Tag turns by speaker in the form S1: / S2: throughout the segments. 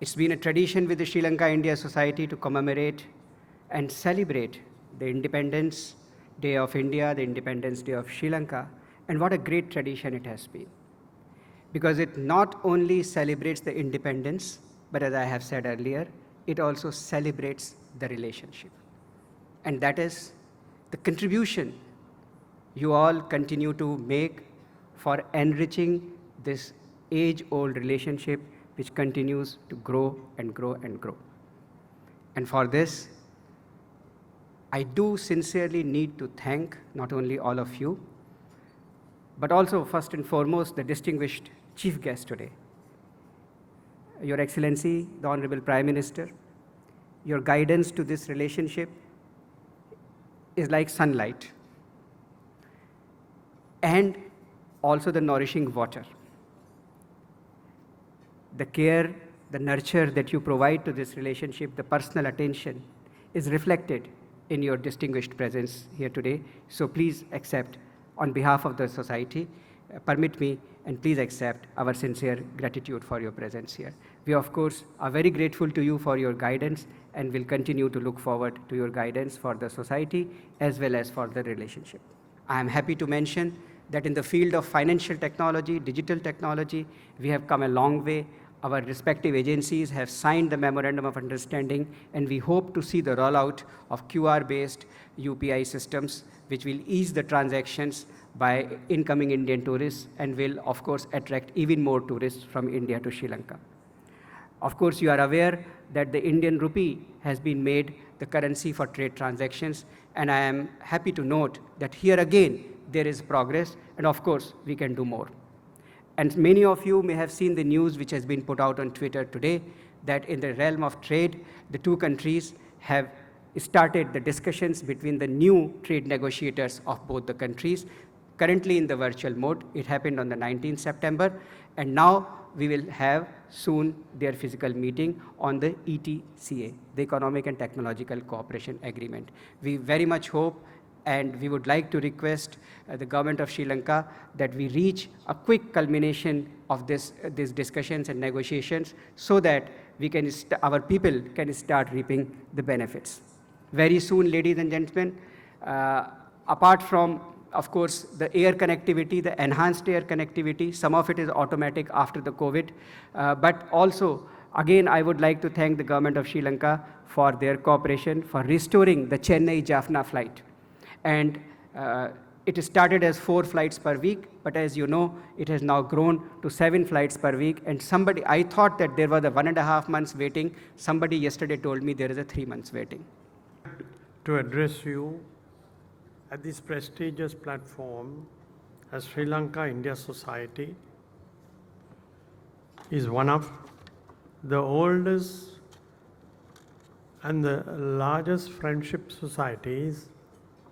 S1: It's been a tradition with the Sri Lanka India Society to commemorate and celebrate the Independence Day of India, the Independence Day of Sri Lanka, and what a great tradition it has been. Because it not only celebrates the independence, but as I have said earlier, it also celebrates the relationship. And that is the contribution you all continue to make for enriching this age-old relationship which continues to grow and grow and grow. And for this, I do sincerely need to thank not only all of you, but also first and foremost the distinguished chief guest today. Your Excellency, the Honorable Prime Minister, your guidance to this relationship is like sunlight and also the nourishing water. The care, the nurture that you provide to this relationship, the personal attention is reflected in your distinguished presence here today. So please accept, on behalf of the society, permit me and please accept our sincere gratitude for your presence here. We, of course, are very grateful to you for your guidance and will continue to look forward to your guidance for the society as well as for the relationship. I am happy to mention that in the field of financial technology, digital technology, we have come a long way. Our respective agencies have signed the Memorandum of Understanding, and we hope to see the rollout of QR-based UPI systems, which will ease the transactions by incoming Indian tourists and will, of course, attract even more tourists from India to Sri Lanka. Of course, you are aware that the Indian rupee has been made the currency for trade transactions, and I am happy to note that here again, there is progress, and of course, we can do more. And many of you may have seen the news which has been put out on Twitter today that in the realm of trade, the two countries have started the discussions between the new trade negotiators of both the countries, currently in the virtual mode. It happened on the 19th September, and now we will have soon their physical meeting on the ETCA, the Economic and Technological Cooperation Agreement. We very much hope and we would like to request the government of Sri Lanka that we reach a quick culmination of these discussions and negotiations so that we can our people can start reaping the benefits. Very soon, ladies and gentlemen, apart from, of course, the air connectivity, the enhanced air connectivity, some of it is automatic after the COVID, but also, again, I would like to thank the government of Sri Lanka for their cooperation for restoring the Chennai-Jaffna flight. And it started as 4 flights per week, but as you know, it has now grown to 7 flights per week. And I thought that there was a 1.5 months waiting. Somebody yesterday told me there is a 3 months waiting.
S2: To address you at this prestigious platform as Sri Lanka India Society is one of the oldest and the largest friendship societies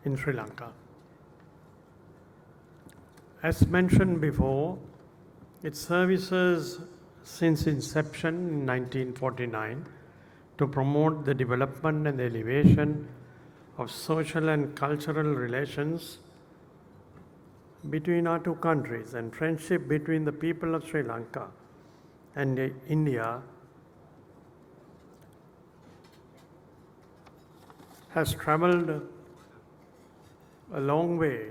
S2: in Sri Lanka. As mentioned before, its services since inception in 1949 to promote the development and the elevation of social and cultural relations between our two countries, and friendship between the people of Sri Lanka and India has traveled a long way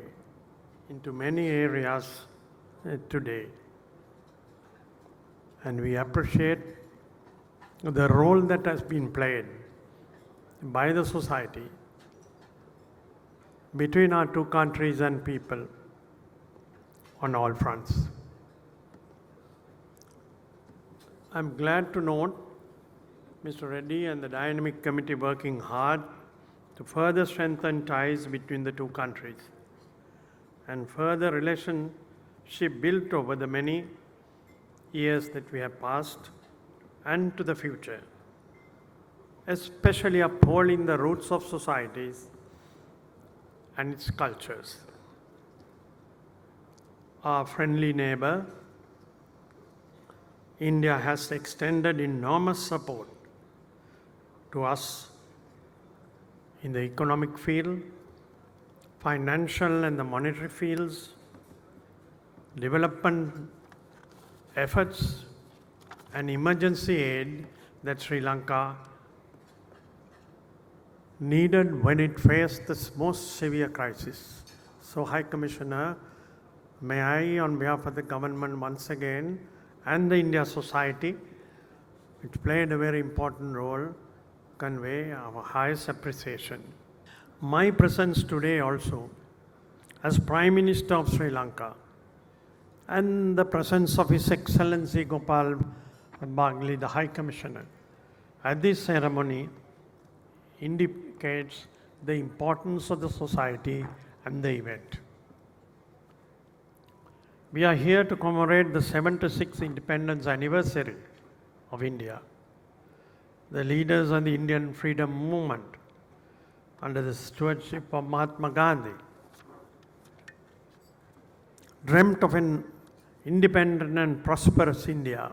S2: into many areas today. And we appreciate the role that has been played by the society between our two countries and people on all fronts. I'm glad to note Mr. Reddy and the Dynamic Committee working hard to further strengthen ties between the two countries and further relationship built over the many years that we have passed and to the future, especially upholding the roots of societies and its cultures. Our friendly neighbor, India, has extended enormous support to us in the economic field, financial and the monetary fields, development efforts and emergency aid that Sri Lanka needed when it faced this most severe crisis. So, High Commissioner, may I, on behalf of the government once again, and the India Society, which played a very important role, convey our highest appreciation. My presence today also, as Prime Minister of Sri Lanka, and the presence of His Excellency Gopal Bagle, the High Commissioner, at this ceremony indicates the importance of the society and the event. We are here to commemorate the 76th independence anniversary of India. The leaders of the Indian freedom movement under the stewardship of Mahatma Gandhi dreamt of an independent and prosperous India.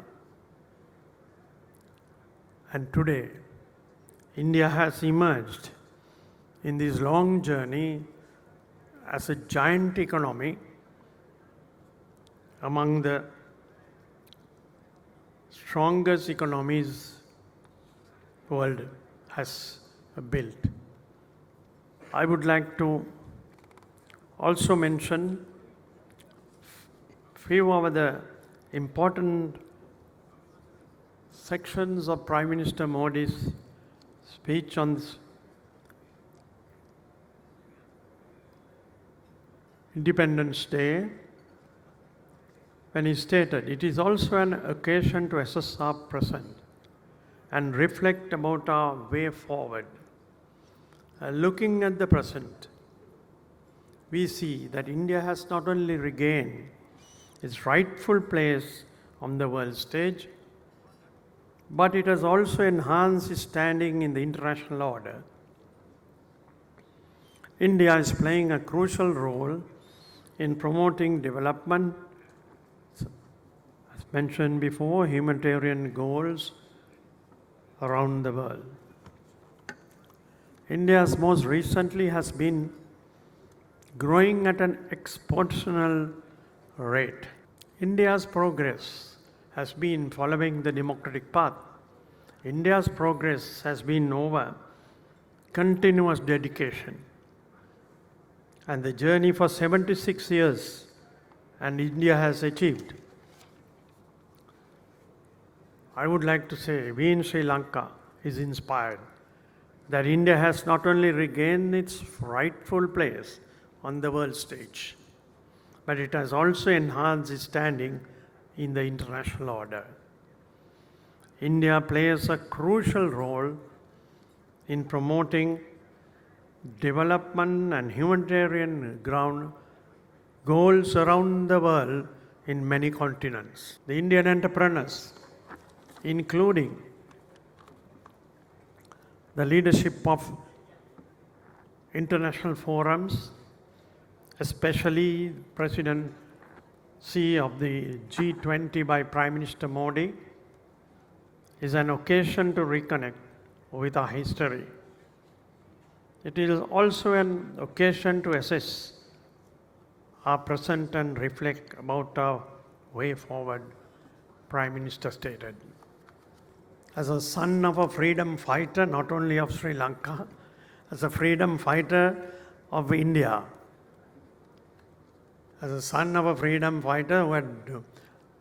S2: And today, India has emerged in this long journey as a giant economy among the strongest economies the world has built. I would like to also mention few of the important sections of Prime Minister Modi's speech on Independence Day, when he stated, "It is also an occasion to assess our present and reflect about our way forward." Looking at the present, we see that India has not only regained its rightful place on the world stage, but it has also enhanced its standing in the international order. India is playing a crucial role in promoting development, as mentioned before, humanitarian goals around the world. India's most recently has been growing at an exponential rate. India's progress has been following the democratic path. India's progress has been over continuous dedication. And the journey for 76 years, and India has achieved. I would like to say, we in Sri Lanka is inspired that India has not only regained its rightful place on the world stage, but it has also enhanced its standing in the international order. India plays a crucial role in promoting development and humanitarian goals around the world in many continents. The Indian entrepreneurs, including the leadership of international forums, especially presidency of the G20 by Prime Minister Modi, is an occasion to reconnect with our history. It is also an occasion to assess our present and reflect about our way forward, Prime Minister stated. As a son of a freedom fighter, not only of Sri Lanka, as a freedom fighter of India, as a son of a freedom fighter who had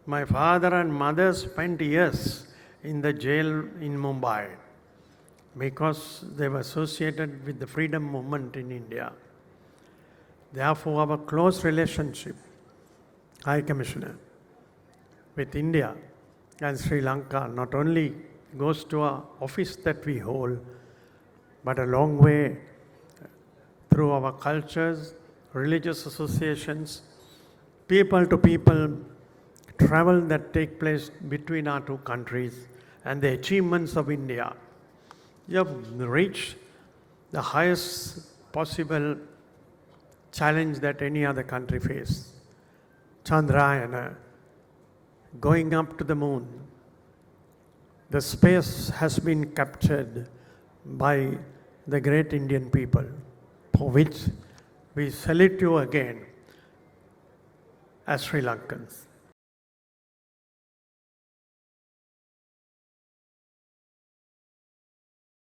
S2: my father and mother spent years in the jail in Mumbai because they were associated with the freedom movement in India. Therefore, our close relationship, High Commissioner, with India and Sri Lanka not only goes to our office that we hold, but a long way through our cultures, religious associations, people to people travel that take place between our two countries, and the achievements of India. You have reached the highest possible challenge that any other country faces. Chandrayana, going up to the moon. The space has been captured by the great Indian people, for which we salute you again as Sri Lankans.